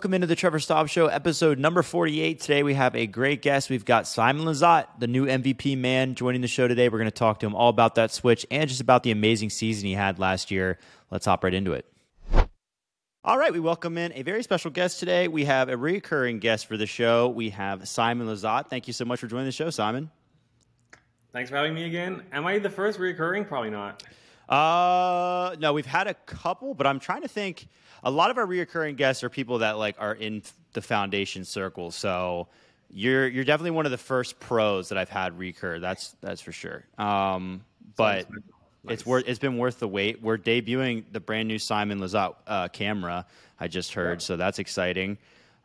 Welcome into the Trevor Staub Show, episode number 48. Today we have a great guest. We've got Simon Lizotte, the new MVP man, joining the show today. We're going to talk to him all about that switch and just about the amazing season he had last year. Let's hop right into it. All right, we welcome in a very special guest today. We have a recurring guest for the show. We have Simon Lizotte. Thank you so much for joining the show, Simon. Thanks for having me again. Am I the first recurring? Probably not. No, we've had a couple, but I'm trying to think. A lot of our reoccurring guests are people that are in the foundation circle. So you're definitely one of the first pros that I've had recur. That's for sure. But nice. It's been worth the wait. We're debuting the brand new Simon Lizotte camera. I just heard, so that's exciting.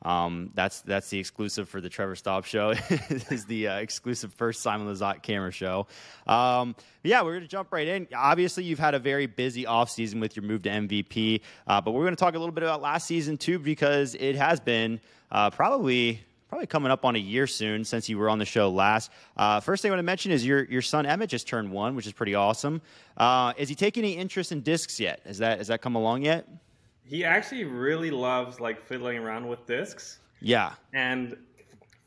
That's the exclusive for the Trevor Staub Show. Is the exclusive first Simon Lizotte camera show. Yeah, we're going to jump right in. Obviously, you've had a very busy offseason with your move to MVP, but we're going to talk a little bit about last season too, because it has been probably coming up on a year soon since you were on the show last. First thing I want to mention is your son Emmett just turned 1, which is pretty awesome. Is he taking any interest in discs yet? Has that come along yet? He actually really loves fiddling around with discs. Yeah. And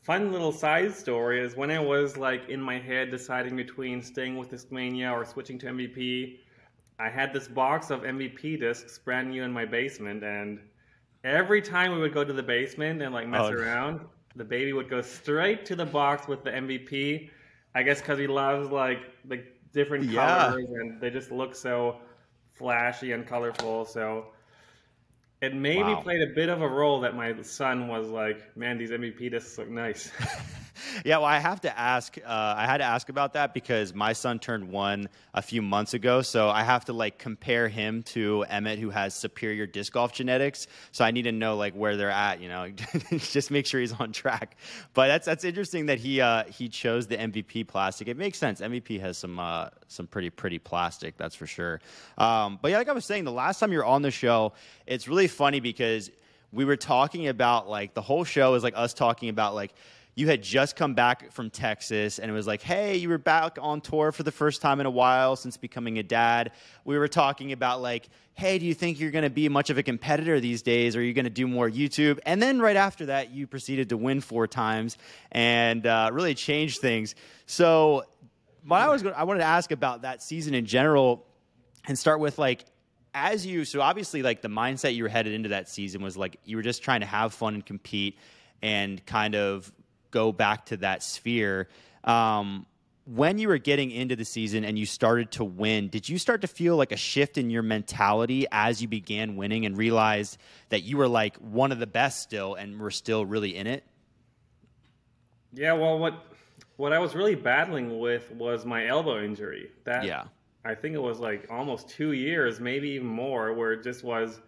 fun little side story is when I was in my head deciding between staying with Disc Mania or switching to MVP, I had this box of MVP discs brand new in my basement, and every time we would go to the basement and mess around, the baby would go straight to the box with the MVP. I guess because he loves the different colors and they just look so flashy and colorful. So it maybe played a bit of a role that my son was like, man, these MVP discs look nice. Yeah, well, I have to ask. I had to ask about that because my son turned 1 a few months ago, so I have to compare him to Emmett, who has superior disc golf genetics. So I need to know where they're at, just make sure he's on track. But that's interesting that he chose the MVP plastic. It makes sense. MVP has some pretty plastic, that's for sure. But yeah, like I was saying, the last time you were on the show, it's really funny because we were talking about the whole show is us talking about you had just come back from Texas, and it was hey, you were back on tour for the first time in a while since becoming a dad. We were talking about hey, do you think you're going to be much of a competitor these days, or are you going to do more YouTube? And then right after that, you proceeded to win 4 times and really change things. So I wanted to ask about that season in general and start with so obviously the mindset you were headed into that season was you were just trying to have fun and compete and kind of go back to that sphere. When you were getting into the season and you started to win, did you start to feel a shift in your mentality as you began winning and realized that you were one of the best still and were still really in it? Yeah, well, what I was really battling with was my elbow injury. I think it was almost 2 years, maybe even more, where it just was,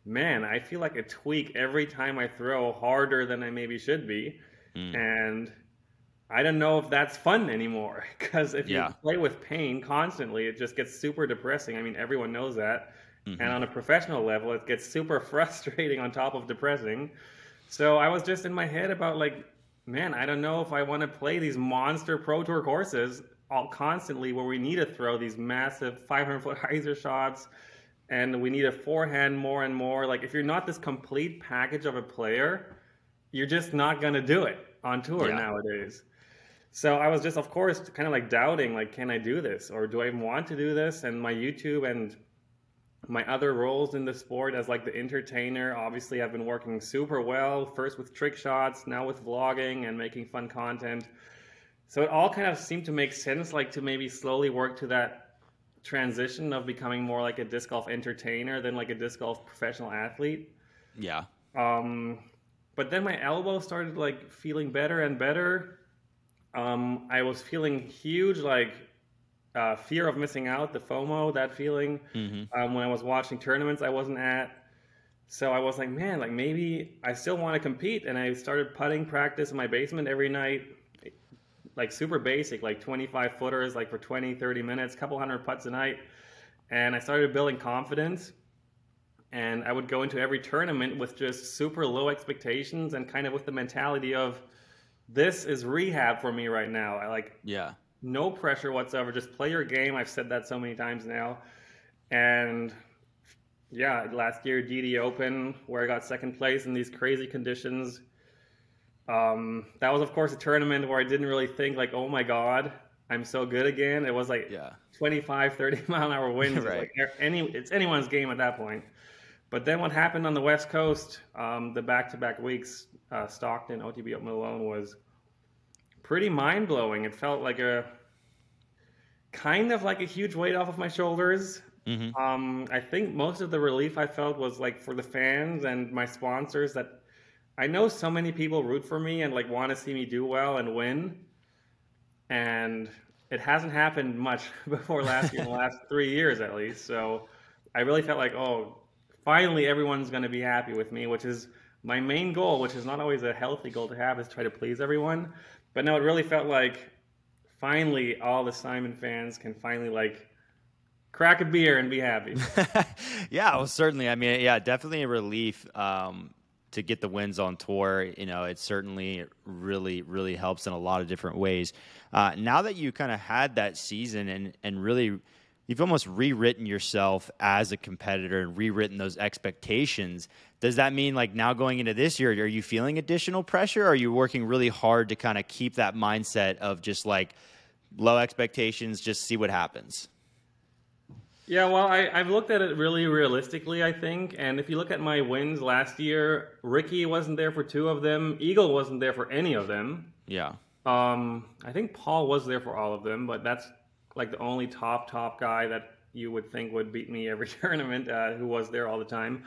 man, I feel like a tweak every time I throw harder than I maybe should be. And I don't know if that's fun anymore, because if you play with pain constantly, it just gets super depressing. I mean, everyone knows that. And on a professional level, it gets super frustrating on top of depressing. So I was just in my head about man, I don't know if I want to play these monster Pro Tour courses all constantly where we need to throw these massive 500-foot Heiser shots and we need a forehand more and more. If you're not this complete package of a player, you're just not going to do it on tour nowadays. So I was just, of course, kind of doubting, can I do this? Or do I even want to do this? And my YouTube and my other roles in the sport as the entertainer, obviously I've been working super well, first with trick shots, now with vlogging and making fun content. So it all kind of seemed to make sense, to maybe slowly work to that transition of becoming more like a disc golf entertainer than a disc golf professional athlete. Yeah. But then my elbow started feeling better and better. I was feeling huge fear of missing out, the FOMO, that feeling. When I was watching tournaments I wasn't at. So I was man, maybe I still want to compete. And I started putting practice in my basement every night, super basic, 25 footers, for 20, 30 minutes, couple hundred putts a night. And I started building confidence. And I would go into every tournament with just super low expectations and kind of with the mentality of, this is rehab for me right now. No pressure whatsoever. Just play your game. I've said that so many times now. And Yeah, last year GD Open, where I got second place in these crazy conditions. That was, of course, a tournament where I didn't really think like, oh my God, I'm so good again. It was like 25, 30 mile an hour winds. Right. It's anyone's game at that point. But then what happened on the West Coast, the back-to-back weeks, Stockton, OTB Open alone, was pretty mind-blowing. It felt like kind of like a huge weight off of my shoulders. I think most of the relief I felt was like for the fans and my sponsors, that I know so many people root for me and like want to see me do well and win. And it hasn't happened much before last year, in the last 3 years at least. So I really felt like, oh, finally everyone's going to be happy with me, which is my main goal, which is not always a healthy goal to have, is try to please everyone. But no, it really felt like finally all the Simon fans can finally like crack a beer and be happy. Yeah, well, certainly. I mean, yeah, definitely a relief to get the wins on tour. You know, it certainly really, really helps in a lot of different ways. Now that you kind of had that season and really you've almost rewritten yourself as a competitor and rewritten those expectations, does that mean like now going into this year, are you feeling additional pressure? Or are you working really hard to kind of keep that mindset of just like low expectations, just see what happens? Yeah, well, I've looked at it really realistically, I think. And if you look at my wins last year, Ricky wasn't there for 2 of them. Eagle wasn't there for any of them. Yeah. I think Paul was there for all of them, but that's like the only top guy that you would think would beat me every tournament, who was there all the time.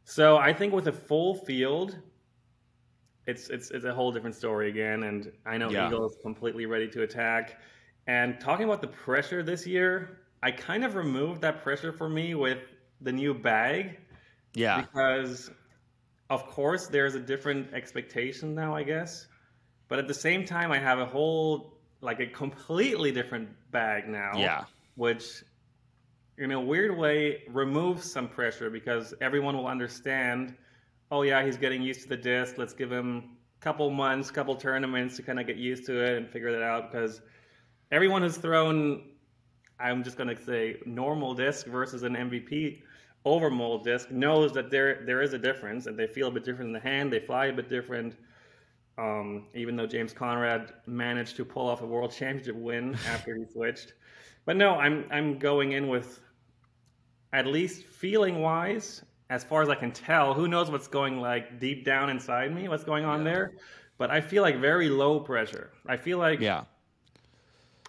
So I think with a full field, it's a whole different story again. And I know Eagle is completely ready to attack. And talking about the pressure this year, I kind of removed that pressure for me with the new bag. Yeah. Because, of course, there's a different expectation now, I guess. But at the same time, I have a completely different bag now. Yeah. Which, in a weird way, removes some pressure because everyone will understand, oh yeah, he's getting used to the disc. Let's give him a couple months, couple tournaments to kind of get used to it and figure that out. Because everyone who's thrown, I'm just going to say, normal disc versus an MVP overmold disc knows that there is a difference, and they feel a bit different in the hand. They fly a bit different. Even though James Conrad managed to pull off a world championship win after he switched. But no, I'm going in with, at least feeling wise, as far as I can tell, who knows what's going like deep down inside me, what's going on there. But I feel like very low pressure. I feel like,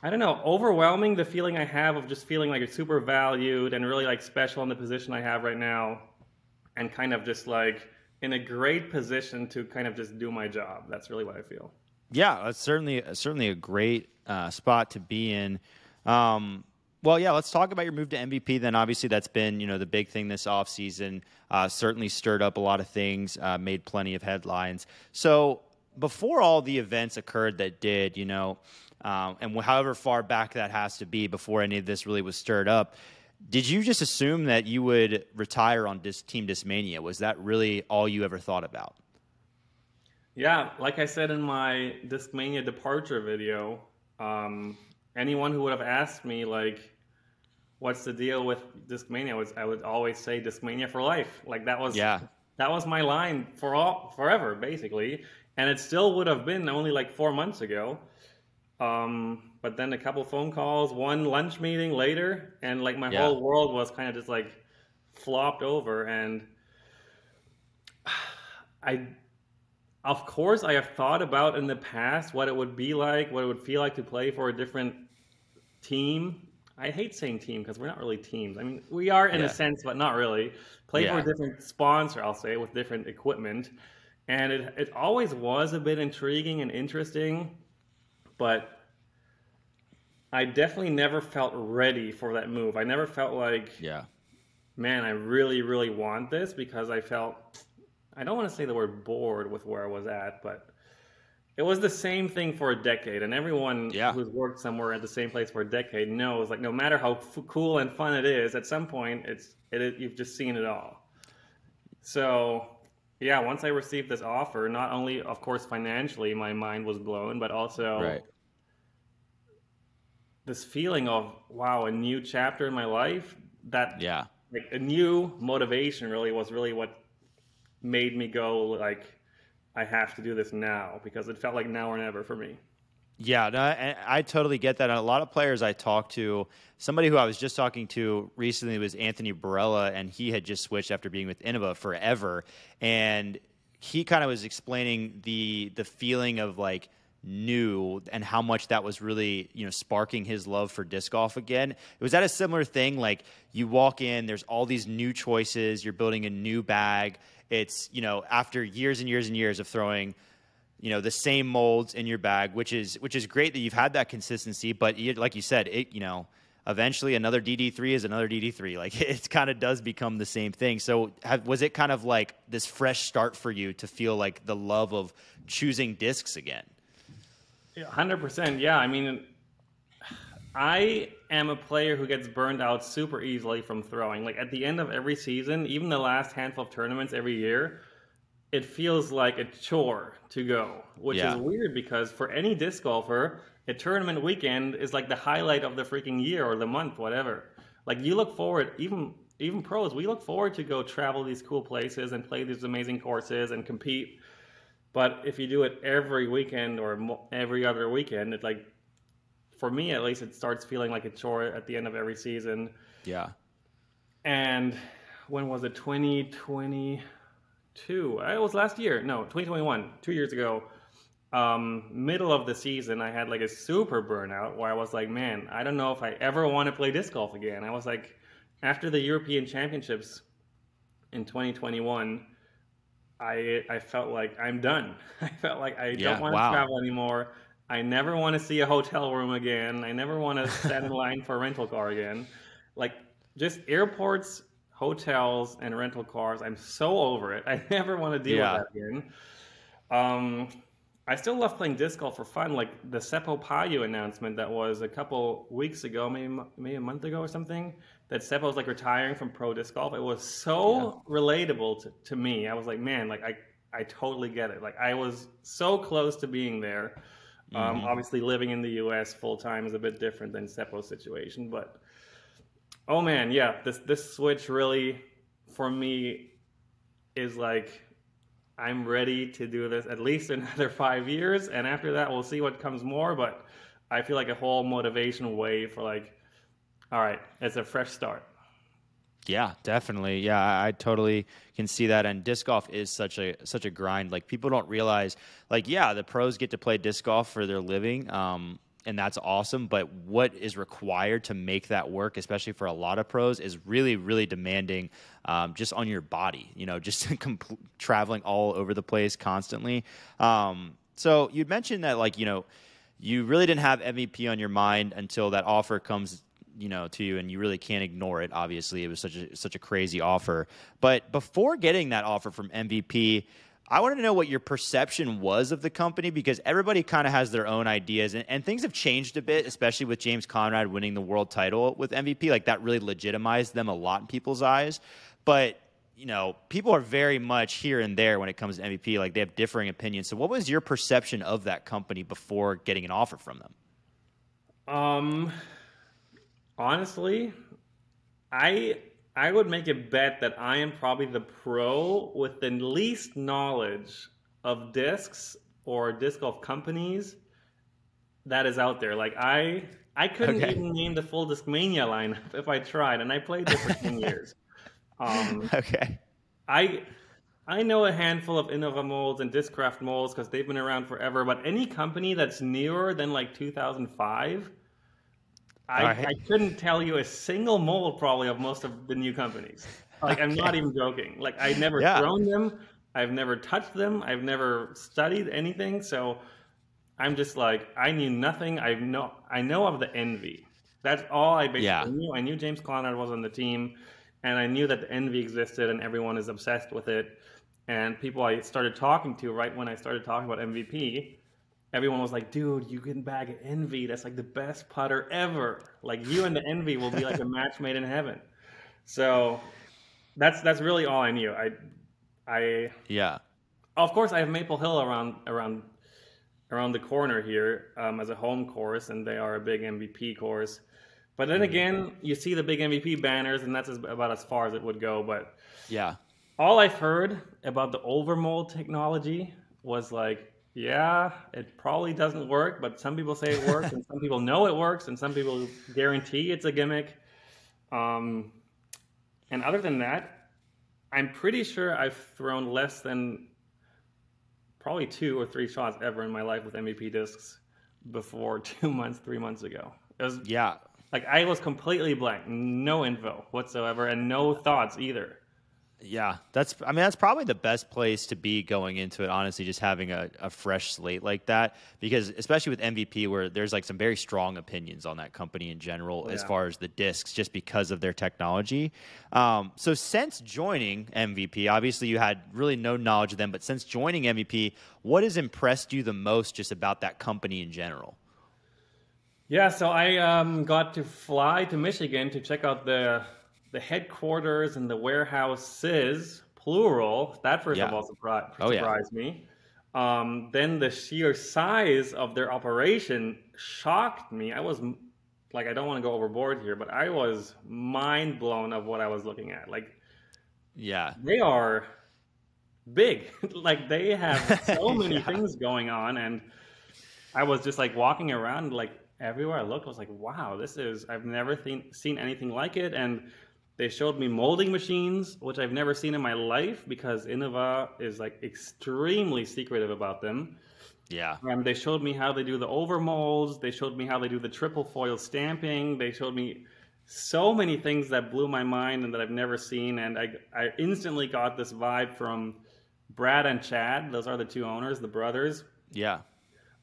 I don't know, overwhelming the feeling I have of just feeling like it's super valued and really like special in the position I have right now, and kind of just like in a great position to kind of just do my job. That's really what I feel. Yeah, that's certainly a great spot to be in. Well, yeah, let's talk about your move to MVP then. Obviously, that's been, the big thing this offseason. Certainly stirred up a lot of things, made plenty of headlines. So before all the events occurred that did, and however far back that has to be before any of this really was stirred up, did you just assume that you would retire on Team Disc Mania? Was that really all you ever thought about? Yeah, like I said in my Disc Mania departure video, anyone who would have asked me, like, what's the deal with Disc Mania, I would always say Disc Mania for life. Like, that was my line forever, basically. And it still would have been only like 4 months ago. But then a couple phone calls, one lunch meeting later, and like my whole world was kind of just like flopped over. And of course, I have thought about in the past what it would be like, what it would feel like to play for a different team. I hate saying team because we're not really teams. I mean, we are in a sense, but not really. Play for a different sponsor, I'll say, with different equipment. And it always was a bit intriguing and interesting, but I definitely never felt ready for that move. I never felt like, man, I really, really want this, because I felt, I don't want to say the word bored with where I was at, but it was the same thing for a decade. And everyone who's worked somewhere at the same place for a decade knows, like, no matter how cool and fun it is, at some point, you've just seen it all. So, yeah, once I received this offer, not only, of course, financially, my mind was blown, but also this feeling of, wow, a new chapter in my life that like a new motivation really was really what made me go like, I have to do this now, because it felt like now or never for me. Yeah, no, I totally get that. And a lot of players I talk to, somebody who I was just talking to recently was Anthony Barella, and he had just switched after being with Innova forever. And he kind of was explaining the feeling of like new and how much that was really, sparking his love for disc golf again. Was that a similar thing? Like you walk in, there's all these new choices, you're building a new bag. It's, after years and years and years of throwing the same molds in your bag, which is great that you've had that consistency. But like you said, eventually another DD3 is another DD3. Like it kind of does become the same thing. So was it kind of like this fresh start for you to feel like the love of choosing discs again? 100%. Yeah. I mean, I am a player who gets burned out super easily from throwing. Like at the end of every season, even the last handful of tournaments every year, it feels like a chore to go, which is weird because for any disc golfer, a tournament weekend is like the highlight of the freaking year or the month, whatever. Like you look forward, even pros, we look forward to go travel these cool places and play these amazing courses and compete. But if you do it every weekend or every other weekend, it's like, for me at least, it starts feeling like a chore at the end of every season. Yeah. And when was it? 2020. It was last year. No, 2021, 2 years ago. Middle of the season, I had like a super burnout where I was like, man, I don't know if I ever want to play disc golf again. I was like, after the European Championships in 2021, I felt like I'm done. I felt like I don't want to travel anymore. I never want to see a hotel room again. I never want to stand in line for a rental car again. Like just airports, hotels, and rental cars. I'm so over it. I never want to deal with that again. I still love playing disc golf for fun. Like the Seppo Payu announcement that was a couple weeks ago, maybe a month ago or something, that Seppo's like retiring from pro disc golf. It was so relatable to me. I was like, man, like I totally get it. Like I was so close to being there. Obviously living in the US full time is a bit different than Seppo's situation, but oh man, yeah, this switch really for me is like, I'm ready to do this at least another 5 years, and after that we'll see what comes more. But I feel like a whole motivation wave for like, all right, it's a fresh start. Yeah, definitely. Yeah, I totally can see that. And disc golf is such a grind. Like people don't realize, like, the pros get to play disc golf for their living, and that's awesome. But what is required to make that work, especially for a lot of pros, is really, really demanding, just on your body. Just traveling all over the place constantly. So you'd mentioned that, like, you really didn't have MVP on your mind until that offer comes to you, and you really can't ignore it. Obviously, it was such a crazy offer. But before getting that offer from MVP, I wanted to know what your perception was of the company, because everybody kind of has their own ideas, and things have changed a bit, especially with James Conrad winning the world title with MVP. Like that really legitimized them a lot in people's eyes. But people are very much here and there when it comes to MVP. Like they have differing opinions. So what was your perception of that company before getting an offer from them? Honestly, I would make a bet that I am probably the pro with the least knowledge of discs or disc golf companies that is out there. Like I couldn't even name the full Disc Mania lineup if I tried, and I played this for 10 years. I know a handful of Innova molds and Discraft molds because they've been around forever, but any company that's newer than like 2005, I couldn't tell you a single mold probably of most of the new companies. Like I'm not even joking. Like I've never thrown them, I've never touched them, I've never studied anything. So I'm just like, I knew nothing. I know of the Envy. That's all I basically knew. I knew James Conrad was on the team, and I knew that the Envy existed, and everyone is obsessed with it. And people I started talking to right when I started talking about MVP, everyone was like, dude, you can bag an Envy. That's like the best putter ever. Like you and the Envy will be like a match made in heaven. So that's really all I knew. Of course, I have Maple Hill around the corner here as a home course, and they are a big MVP course. But then again, you see the big MVP banners, and that's about as far as it would go. But yeah, all I've heard about the overmold technology was like, yeah, it probably doesn't work, but some people say it works, and some people know it works, and some people guarantee it's a gimmick. And other than that, I'm pretty sure I've thrown less than probably 2 or 3 shots ever in my life with MVP discs before 2 months, 3 months ago. It was, like, I was completely blank, no info whatsoever, and no thoughts either. Yeah, that's probably the best place to be going into it, honestly, just having a fresh slate like that, because especially with MVP, where there's like some very strong opinions on that company in general as far as the discs, just because of their technology. So since joining MVP, obviously you had really no knowledge of them, but since joining MVP, what has impressed you the most just about that company in general? Yeah, so I got to fly to Michigan to check out the headquarters and the warehouses, plural. That first of all surprised me. Then the sheer size of their operation shocked me. I was like, I don't want to go overboard here, but I was mind blown of what I was looking at. Like, they are big. Like, they have so many things going on, and I was just like walking around, like everywhere I looked, I was like, wow, I've never seen anything like it. And they showed me molding machines, which I've never seen in my life, because Innova is like extremely secretive about them. Yeah. And they showed me how they do the overmolds. They showed me how they do the triple foil stamping. They showed me so many things that blew my mind and that I've never seen. And I instantly got this vibe from Brad and Chad. Those are the 2 owners, the brothers. Yeah.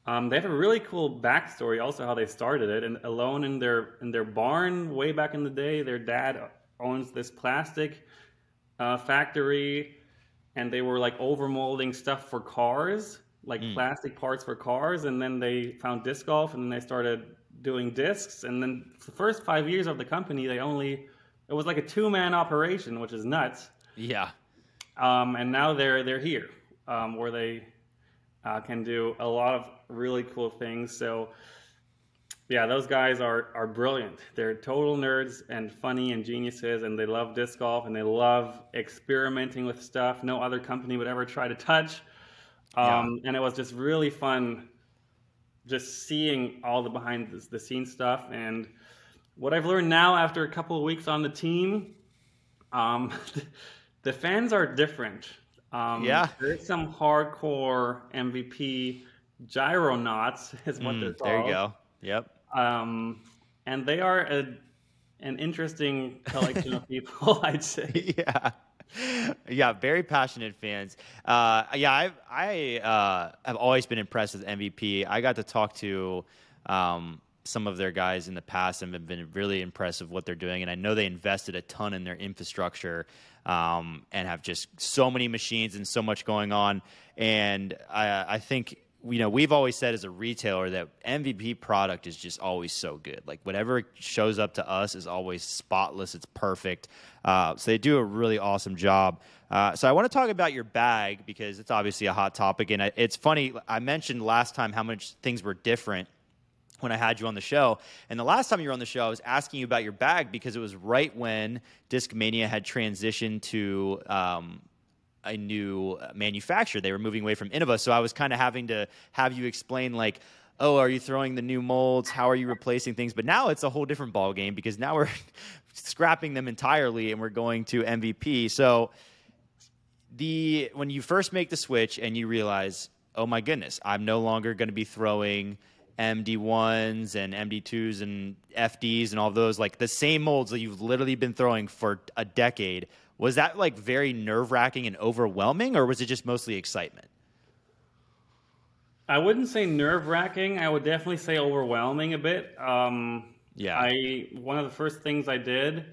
They have a really cool backstory, also how they started it. And alone in their barn way back in the day, their dad owns this plastic factory, and they were like overmolding stuff for cars, like plastic parts for cars. And then they found disc golf, and then they started doing discs. And then for the first 5 years of the company, it was like a 2-man operation, which is nuts. Yeah. And now they're here, where they can do a lot of really cool things. So yeah, those guys are brilliant. They're total nerds and funny and geniuses, and they love disc golf, and they love experimenting with stuff no other company would ever try to touch. And it was just really fun just seeing all the behind the scenes stuff. And what I've learned now after a couple of weeks on the team, the fans are different. There's some hardcore MVP gyronauts is what they're called. There you go. Yep. And they are an interesting collection of people, I'd say. Yeah, very passionate fans. I have always been impressed with MVP. I got to talk to some of their guys in the past and have been really impressed with what they're doing. And I know they invested a ton in their infrastructure and have just so many machines and so much going on. And I think, we've always said as a retailer that MVP product is just always so good. Like, whatever shows up to us is always spotless. It's perfect. So they do a really awesome job. So I want to talk about your bag, because it's obviously a hot topic. And it's funny, I mentioned last time how much things were different when I had you on the show. And the last time you were on the show, I was asking you about your bag, because it was right when Disc Mania had transitioned to a new manufacturer. They were moving away from Innova. So I was kind of having to have you explain, like, oh, are you throwing the new molds? How are you replacing things? But now it's a whole different ballgame, because now we're scrapping them entirely and we're going to MVP. So when you first make the switch and you realize, oh my goodness, I'm no longer going to be throwing MD1s and MD2s and FDs and all those, like the same molds that you've literally been throwing for a decade, was that like very nerve-wracking and overwhelming, or was it just mostly excitement? I wouldn't say nerve-wracking. I would definitely say overwhelming a bit. One of the first things I did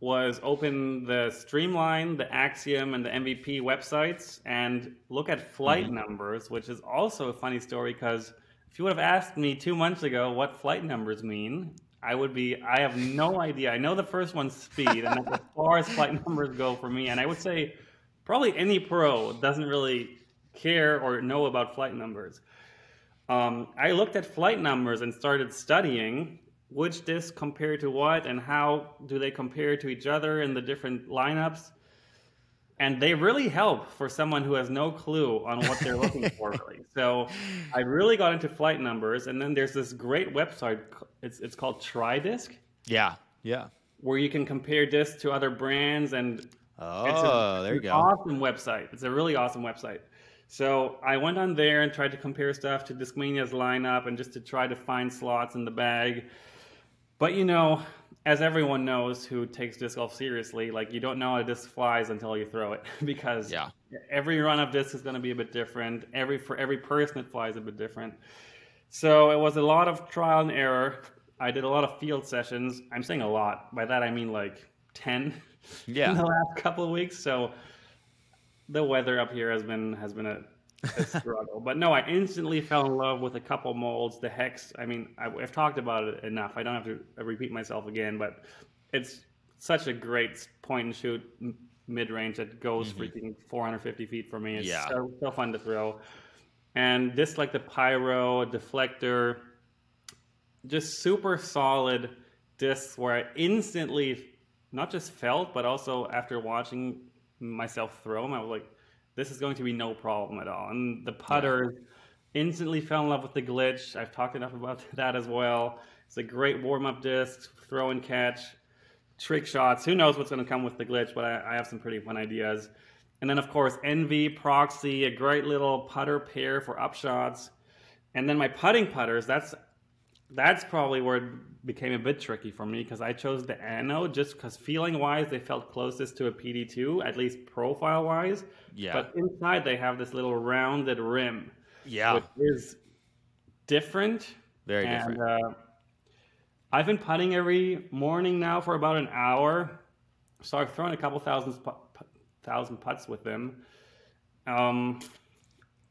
was open the Streamline, the Axiom, and the MVP websites and look at flight numbers, which is also a funny story, because if you would have asked me 2 months ago what flight numbers mean, I have no idea. I know the first one's speed, and that's as far as flight numbers go for me. And I would say probably any pro doesn't really care or know about flight numbers. I looked at flight numbers and started studying which discs compare to what and how do they compare to each other in the different lineups. And they really help for someone who has no clue on what they're looking for, really. So I really got into flight numbers. And then there's this great website. It's called TryDisc. Yeah, yeah. Where you can compare discs to other brands. And there you go. Awesome website. It's a really awesome website. So I went on there and tried to compare stuff to Disc Mania's lineup and just to try to find slots in the bag. But, you know, as everyone knows who takes disc golf seriously, like, you don't know how a disc flies until you throw it, because every run of disc is going to be a bit different. For every person, it flies a bit different. So it was a lot of trial and error. I did a lot of field sessions. I'm saying a lot. By that, I mean like 10 in the last couple of weeks. So the weather up here has been a struggle. But no, I instantly fell in love with a couple molds. The Hex, I mean, I've talked about it enough. I don't have to repeat myself again, but it's such a great point and shoot mid-range that goes freaking 450 feet for me. It's so fun to throw. And this, like the Pyro, Deflector, just super solid discs where I instantly not just felt, but also after watching myself throw them, I was like, this is going to be no problem at all. And the putter instantly fell in love with the glitch. I've talked enough about that as well. It's a great warm-up disc, throw and catch, trick shots. Who knows what's going to come with the glitch, but I have some pretty fun ideas. And then, of course, Envy, Proxy, a great little putter pair for upshots. And then my putting putters, that's probably where it became a bit tricky for me, because I chose the Anno just because feeling-wise they felt closest to a PD2, at least profile-wise. Yeah. But inside they have this little rounded rim. Yeah. Which is different. Very different. I've been putting every morning now for about an hour. So I've thrown a couple thousand putts with them. I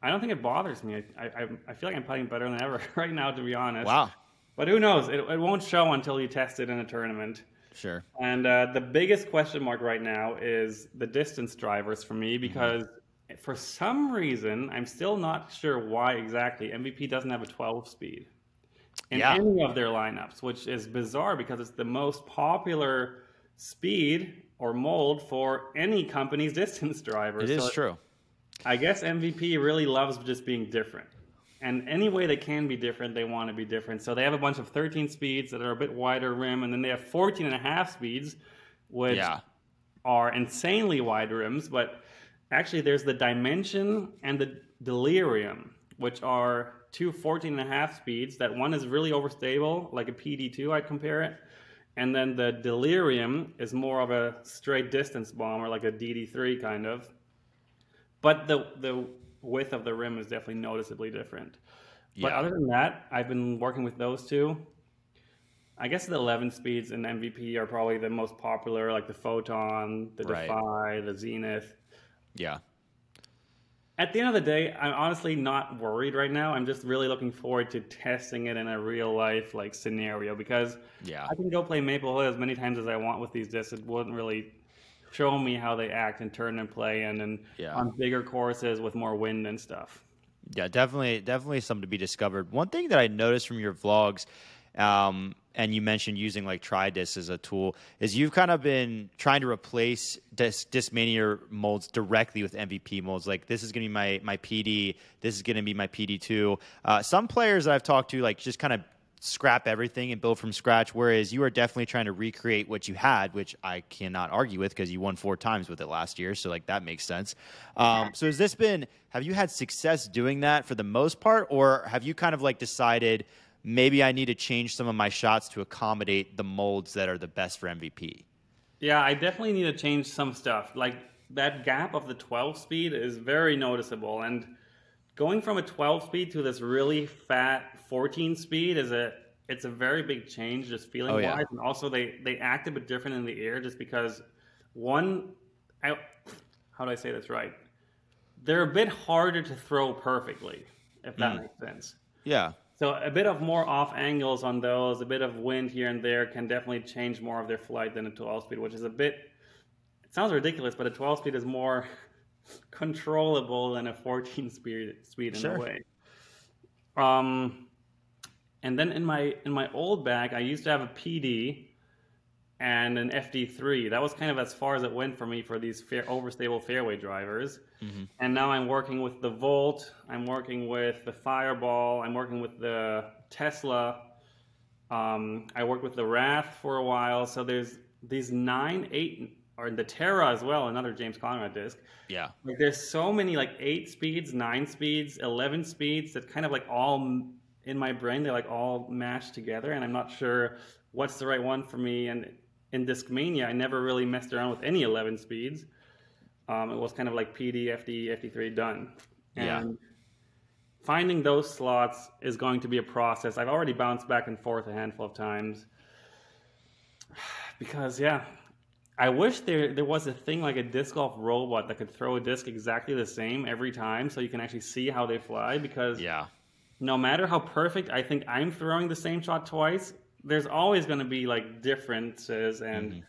don't think it bothers me. I feel like I'm putting better than ever right now, to be honest. Wow. But who knows? It won't show until you test it in a tournament. Sure. And the biggest question mark right now is the distance drivers for me, because for some reason, I'm still not sure why exactly, MVP doesn't have a 12 speed in any of their lineups, which is bizarre because it's the most popular speed or mold for any company's distance driver. It is true. I guess MVP really loves just being different. And any way they can be different, they want to be different. So they have a bunch of 13 speeds that are a bit wider rim, and then they have 14 and a half speeds, which are insanely wide rims. But actually, there's the Dimension and the Delirium, which are two 14 and a half speeds. That one is really overstable, like a PD2, I'd compare it. And then the Delirium is more of a straight distance bomber, like a DD3 kind of. But the width of the rim is definitely noticeably different. But other than that, I've been working with those two. I guess the 11 speeds in MVP are probably the most popular, like the Photon, the Defy, the Zenith. Yeah. At the end of the day, I'm honestly not worried right now. I'm just really looking forward to testing it in a real life like scenario, because I can go play Maple Hill as many times as I want with these discs. It wouldn't really show me how they act and turn and play, and then on bigger courses with more wind and stuff. Yeah, definitely something to be discovered. One thing that I noticed from your vlogs, and you mentioned using like TryDisc as a tool, is you've kind of been trying to replace Disc Mania molds directly with MVP molds. Like, this is going to be my PD, this is going to be my PD2. Some players that I've talked to, like, just kind of scrap everything and build from scratch, whereas you are definitely trying to recreate what you had, which I cannot argue with because you won 4 times with it last year, so like that makes sense. So have you had success doing that for the most part, or have you kind of like decided maybe I need to change some of my shots to accommodate the molds that are the best for MVP? Yeah, I definitely need to change some stuff. Like, that gap of the 12 speed is very noticeable, and going from a 12 speed to this really fat 14 speed it's a very big change, just feeling wise. And also they act a bit different in the air, just because how do I say this right? They're a bit harder to throw perfectly, if that makes sense. Yeah. So a bit of more off angles on those, a bit of wind here and there can definitely change more of their flight than a 12 speed, which is it sounds ridiculous, but a 12 speed is more controllable than a 14 speed in a way. And then in my old bag, I used to have a PD and an FD3. That was kind of as far as it went for me for these overstable fairway drivers. Mm-hmm. And now I'm working with the Volt. I'm working with the Fireball. I'm working with the Tesla. I worked with the Wrath for a while. So there's these 9, 8, or the Terra as well, another James Conrad disc. Yeah. Like there's so many like 8 speeds, 9 speeds, 11 speeds that kind of like all in my brain, they like all mashed together, and I'm not sure what's the right one for me. And in Disc Mania, I never really messed around with any 11 speeds. It was kind of like PD, FD, FD3 done. And finding those slots is going to be a process. I've already bounced back and forth a handful of times because, I wish there was a thing like a disc golf robot that could throw a disc exactly the same every time so you can actually see how they fly, because no matter how perfect I think I'm throwing the same shot twice, there's always going to be like differences, and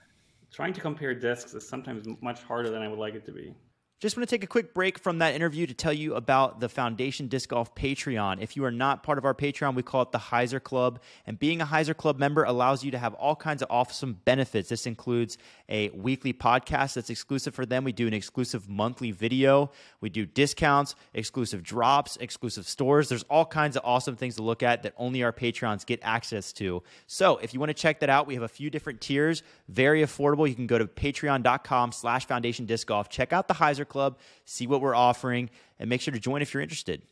trying to compare discs is sometimes much harder than I would like it to be. Just want to take a quick break from that interview to tell you about the Foundation Disc Golf Patreon. If you are not part of our Patreon, we call it the Heiser Club. And being a Heiser Club member allows you to have all kinds of awesome benefits. This includes a weekly podcast that's exclusive for them. We do an exclusive monthly video. We do discounts, exclusive drops, exclusive stores. There's all kinds of awesome things to look at that only our Patreons get access to. So if you want to check that out, we have a few different tiers, very affordable. You can go to patreon.com/Foundation Disc Golf. Check out the Heiser Club, see what we're offering, and make sure to join if you're interested.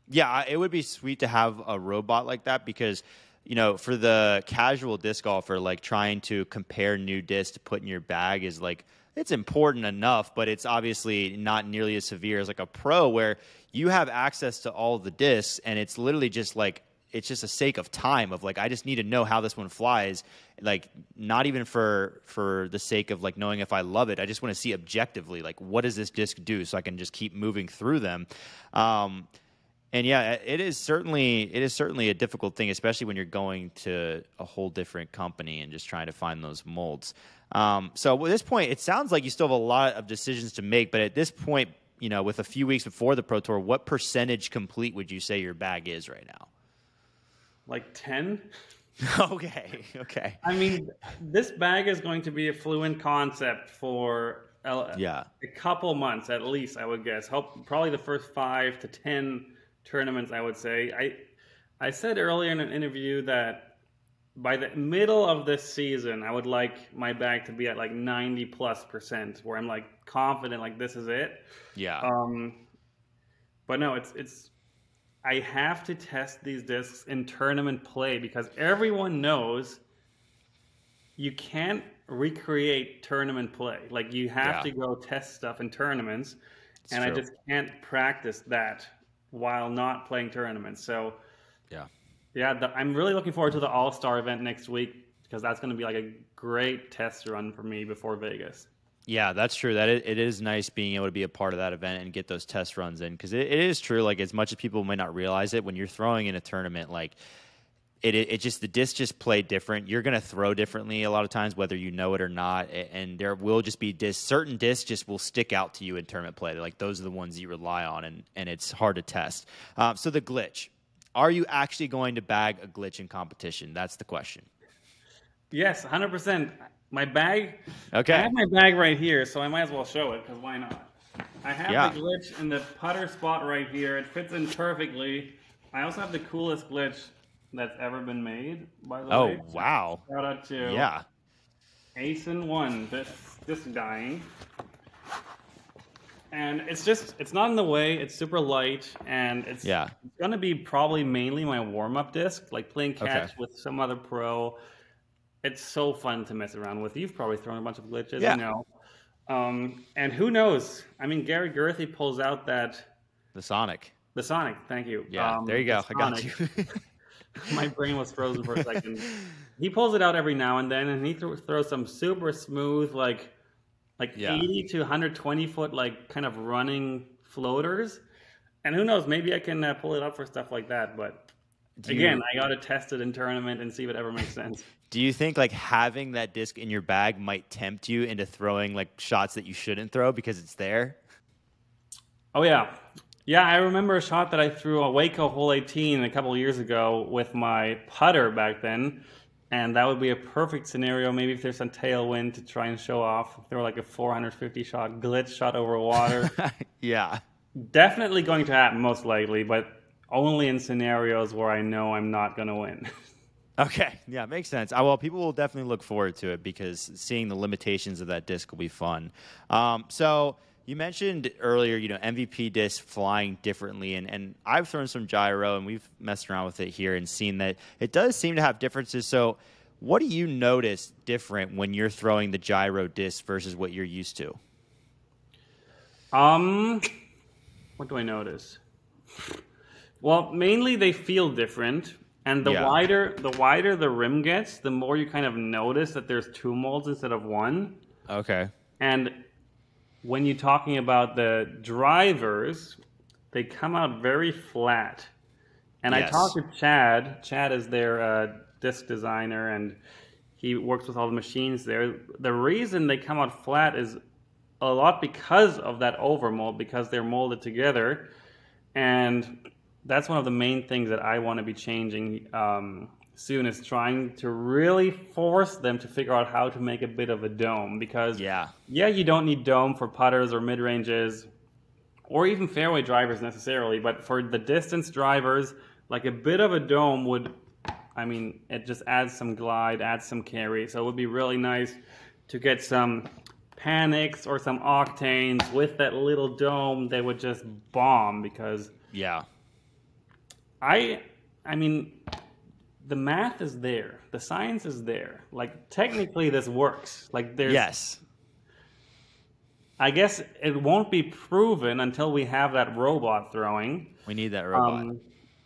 Yeah, it would be sweet to have a robot like that, because, for the casual disc golfer, like trying to compare new discs to put in your bag is like, it's important enough, but it's obviously not nearly as severe as like a pro, where you have access to all the discs, and it's literally just like, it's just a sake of time of like, I just need to know how this one flies. Like, not even for the sake of like knowing if I love it. I just want to see objectively, like, what does this disc do, so I can just keep moving through them. And it is certainly a difficult thing, especially when you're going to a whole different company and just trying to find those molds. So at this point, it sounds like you still have a lot of decisions to make, but at this point, with a few weeks before the Pro Tour, what percentage complete would you say your bag is right now? Like 10? Okay. I mean, this bag is going to be a fluent concept for a couple months at least, I would guess. Probably the first 5 to 10 tournaments, I would say. I said earlier in an interview that by the middle of this season, I would like my bag to be at like 90+%, where I'm like confident, like this is it. Yeah. But no, it's I have to test these discs in tournament play, because everyone knows you can't recreate tournament play. Like, you have to go test stuff in tournaments, and true. I just can't practice that while not playing tournaments. So, I'm really looking forward to the All-Star event next week, because that's going to be like a great test run for me before Vegas. Yeah, that's true. That it is nice being able to be a part of that event and get those test runs in, because it is true. Like, as much as people may not realize it, when you're throwing in a tournament, like it just, the discs just play different. You're going to throw differently a lot of times, whether you know it or not. And there will just be certain discs just will stick out to you in tournament play. Like, those are the ones you rely on, and it's hard to test. So the glitch. Are you actually going to bag a glitch in competition? That's the question. Yes, 100%. My bag, okay. I have my bag right here, so I might as well show it, because why not? I have the glitch in the putter spot right here. It fits in perfectly. I also have the coolest glitch that's ever been made, by the way. Oh, wow. Shout out to Asen1, this dying. And it's not in the way. It's super light, and it's going to be probably mainly my warm-up disc, like playing catch with some other pro. It's so fun to mess around with. You've probably thrown a bunch of glitches, you know. And who knows? I mean, Gary Gerthy pulls out the Sonic. The Sonic, thank you. Yeah, there you go. I got you. My brain was frozen for a second. He pulls it out every now and then, and he throws some super smooth, like 80 to 120 foot, like kind of running floaters. And who knows? Maybe I can pull it up for stuff like that, but. Again, I got to test it in tournament and see if it ever makes sense. Do you think like having that disc in your bag might tempt you into throwing like shots that you shouldn't throw because it's there? Oh, yeah. Yeah, I remember a shot that I threw a Waco hole 18 a couple of years ago with my putter back then. And that would be a perfect scenario, maybe if there's some tailwind to try and show off. Throw like a 450 shot glitch shot over water. Yeah. Definitely going to happen, most likely, but only in scenarios where I know I'm not going to win. Okay, yeah, makes sense. Well, people will definitely look forward to it because seeing the limitations of that disc will be fun. So you mentioned earlier, MVP disc flying differently, and I've thrown some gyro, and we've messed around with it here and seen that it does seem to have differences. So what do you notice different when you're throwing the gyro disc versus what you're used to? What do I notice? Well, mainly they feel different. And the wider the rim gets, the more you kind of notice that there's two molds instead of one. Okay. And when you're talking about the drivers, they come out very flat. And I talked to Chad. Chad is their disc designer, and he works with all the machines there. The reason they come out flat is a lot because of that overmold, because they're molded together. And that's one of the main things that I want to be changing soon, is trying to really force them to figure out how to make a bit of a dome. Because, you don't need dome for putters or mid-ranges or even fairway drivers necessarily. But for the distance drivers, like a bit of a dome it just adds some glide, adds some carry. So it would be really nice to get some Panics or some Octanes with that little dome. They would just bomb because... Yeah. I mean, the math is there. The science is there. Like, technically this works. Like, there's... Yes. I guess it won't be proven until we have that robot throwing. We need that robot.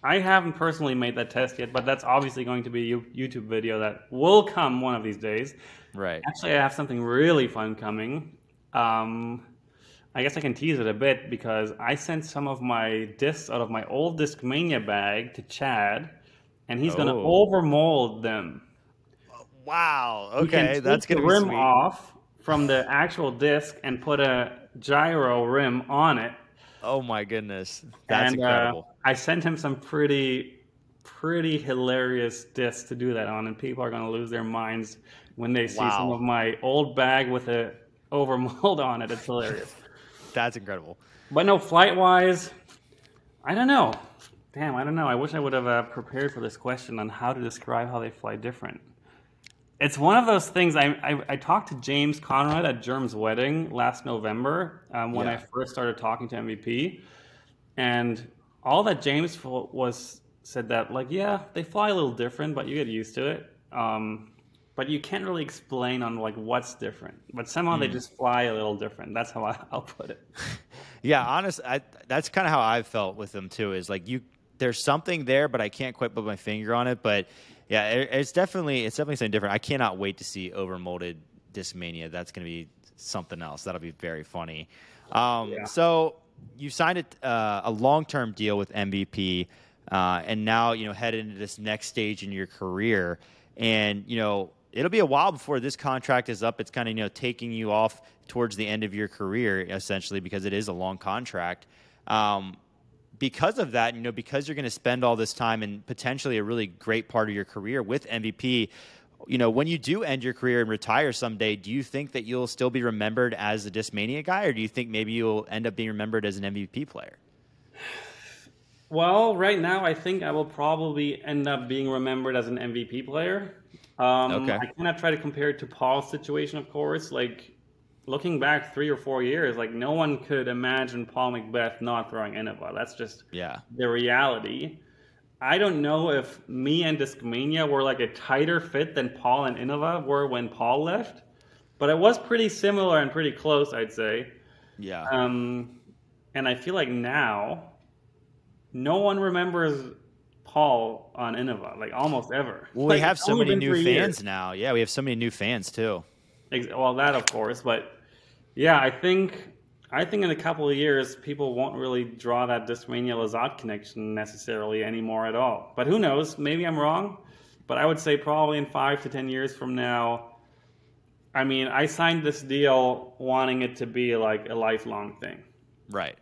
I haven't personally made that test yet, but that's obviously going to be a YouTube video that will come one of these days. Right. Actually, I have something really fun coming. I guess I can tease it a bit because I sent some of my discs out of my old Disc Mania bag to Chad, and he's going to overmold them. Wow. Okay, that's going to be sweet. Rim off from the actual disc and put a gyro rim on it. Oh my goodness, that's incredible. I sent him some pretty hilarious discs to do that on, and people are going to lose their minds when they see some of my old bag with a overmold on it. It's hilarious. That's incredible. But no, flight-wise, I don't know. Damn, I don't know. I wish I would have prepared for this question on how to describe how they fly different. It's one of those things. I talked to James Conrad at Germ's wedding last November when I first started talking to MVP. And all that James said that, like, yeah, they fly a little different, but you get used to it. But you can't really explain on like what's different. But somehow they just fly a little different. That's how I'll put it. Yeah, honestly, that's kind of how I've felt with them too. Is like there's something there, but I can't quite put my finger on it. But yeah, it's definitely something different. I cannot wait to see overmolded Disc Mania. That's going to be something else. That'll be very funny. So you signed a long-term deal with MVP, and now head into this next stage in your career, and it'll be a while before this contract is up. It's kind of, taking you off towards the end of your career, essentially, because it is a long contract. Because of that, because you're going to spend all this time and potentially a really great part of your career with MVP, when you do end your career and retire someday, do you think that you'll still be remembered as a Disc Mania guy, or do you think maybe you'll end up being remembered as an MVP player? Well, right now, I think I will probably end up being remembered as an MVP player. I cannot try to compare it to Paul's situation, of course. Like, looking back 3 or 4 years, like, no one could imagine Paul McBeth not throwing Innova. That's just the reality. I don't know if me and Disc Mania were like a tighter fit than Paul and Innova were when Paul left, but it was pretty similar and pretty close, I'd say. Yeah. And I feel like now, no one remembers Paul on Innova, like, almost ever. Well, we have so many new fans now. Yeah, we have so many new fans too. Well, that of course, but yeah, I think in a couple of years, people won't really draw that Disc Mania Lizotte connection necessarily anymore at all. But who knows? Maybe I'm wrong. But I would say probably in 5 to 10 years from now. I mean, I signed this deal wanting it to be like a lifelong thing. Right.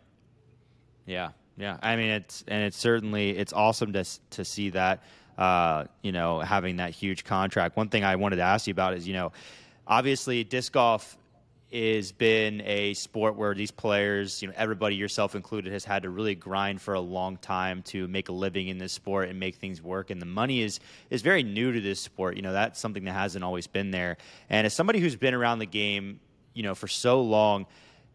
Yeah. Yeah. I mean, it's awesome to see that, having that huge contract. One thing I wanted to ask you about is, obviously disc golf has been a sport where these players, everybody, yourself included, has had to really grind for a long time to make a living in this sport and make things work. And the money is very new to this sport. That's something that hasn't always been there. And as somebody who's been around the game, for so long,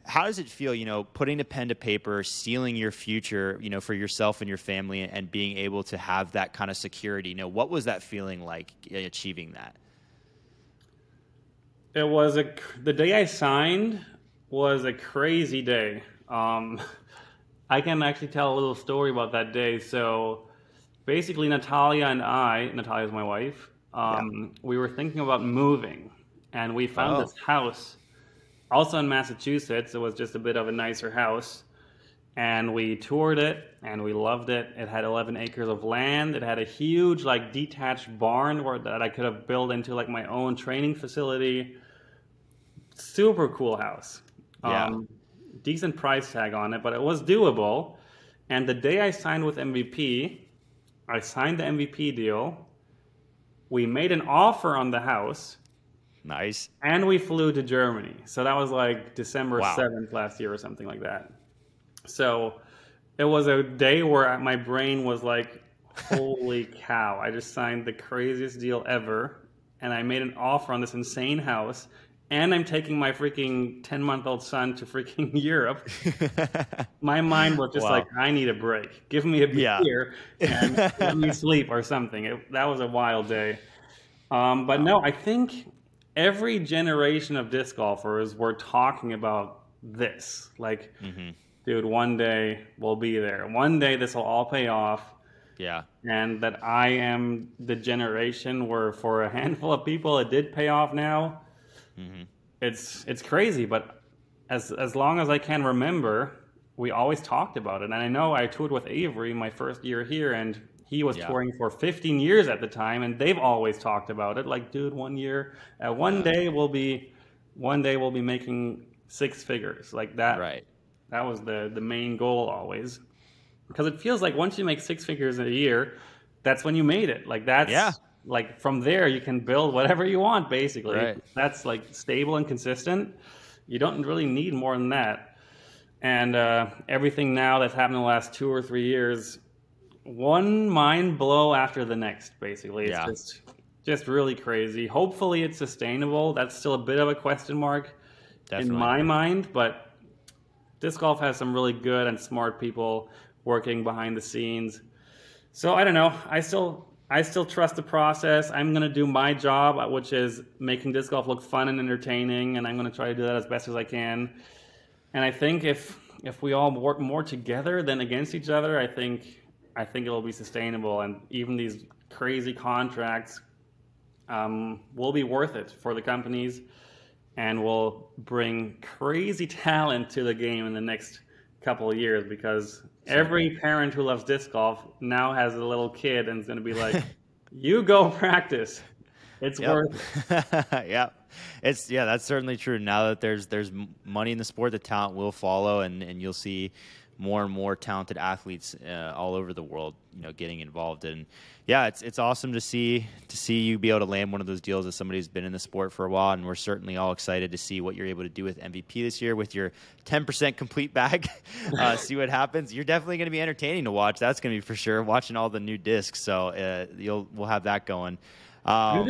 how does it feel, putting the pen to paper, sealing your future, for yourself and your family, and being able to have that kind of security? What was that feeling like achieving that? It was the day I signed was a crazy day. I can actually tell a little story about that day. So basically, Natalia's my wife, we were thinking about moving, and we found this house also in Massachusetts. It was just a bit of a nicer house, and we toured it, and we loved it. It had 11 acres of land. It had a huge, detached barn that I could have built into, my own training facility. Super cool house. Yeah. Decent price tag on it, but it was doable. And the day I signed with MVP, I signed the MVP deal. We made an offer on the house. Nice. And we flew to Germany. So that was December 7th last year or something like that. So it was a day where my brain was like, holy cow, I just signed the craziest deal ever. And I made an offer on this insane house. And I'm taking my freaking 10-month-old son to freaking Europe. My mind was just I need a break. Give me a beer and let me sleep or something. That was a wild day. But no, I think every generation of disc golfers were talking about this. Dude, one day we'll be there. One day this will all pay off. Yeah. And that I am the generation where for a handful of people it did pay off now. Mm-hmm. It's crazy, but as long as I can remember, we always talked about it. And I know I toured with Avery my first year here, and he was touring for 15 years at the time, and they've always talked about it. Dude, one day we'll be making six figures like that. Right. That was the main goal always, because it feels like once you make six figures in a year, that's when you made it. From there, you can build whatever you want, basically. Right. That's stable and consistent. You don't really need more than that. And everything now that's happened in the last 2 or 3 years, one mind blow after the next, basically. It's just really crazy. Hopefully it's sustainable. That's still a bit of a question mark in my mind, but disc golf has some really good and smart people working behind the scenes. So I don't know. I still trust the process. I'm going to do my job, which is making disc golf look fun and entertaining, and I'm going to try to do that as best as I can. And I think if we all work more together than against each other, I think it'll be sustainable. And even these crazy contracts will be worth it for the companies, and will bring crazy talent to the game in the next couple of years, because every parent who loves disc golf now has a little kid and is going to be like, you go practice. It's worth it. Yeah. That's certainly true. Now that there's money in the sport, the talent will follow, and you'll see more and more talented athletes all over the world, getting involved. And yeah, it's awesome to see you be able to land one of those deals as somebody who's been in the sport for a while. And we're certainly all excited to see what you're able to do with MVP this year with your 10% complete bag. See what happens. You're definitely going to be entertaining to watch. That's going to be for sure. Watching all the new discs, so we'll have that going. I'm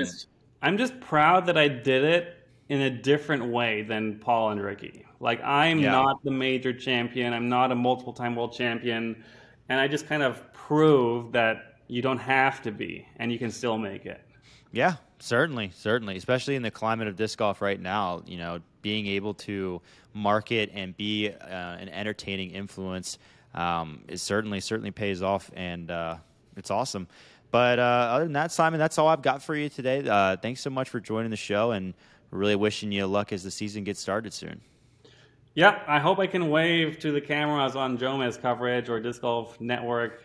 just proud that I did it in a different way than Paul and Ricky. I'm not the major champion. I'm not a multiple-time world champion. And I just kind of proved that you don't have to be, and you can still make it. Yeah, certainly. Especially in the climate of disc golf right now, being able to market and be an entertaining influence is certainly pays off, and it's awesome. But other than that, Simon, that's all I've got for you today. Thanks so much for joining the show, and we're really wishing you luck as the season gets started soon. Yeah, I hope I can wave to the cameras on Jomez coverage or Disc Golf Network.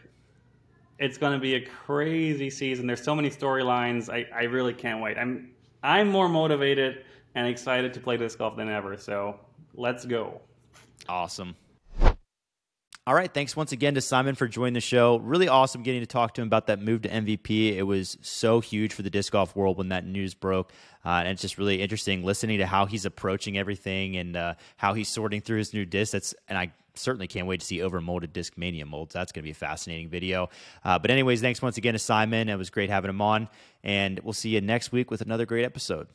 It's going to be a crazy season. There's so many storylines. I really can't wait. I'm more motivated and excited to play disc golf than ever. So let's go. Awesome. All right, thanks once again to Simon for joining the show. Really awesome getting to talk to him about that move to MVP. It was so huge for the disc golf world when that news broke, and it's just really interesting listening to how he's approaching everything and how he's sorting through his new discs. And I certainly can't wait to see overmolded Disc Mania molds. That's going to be a fascinating video. But anyways, thanks once again to Simon. It was great having him on, and we'll see you next week with another great episode.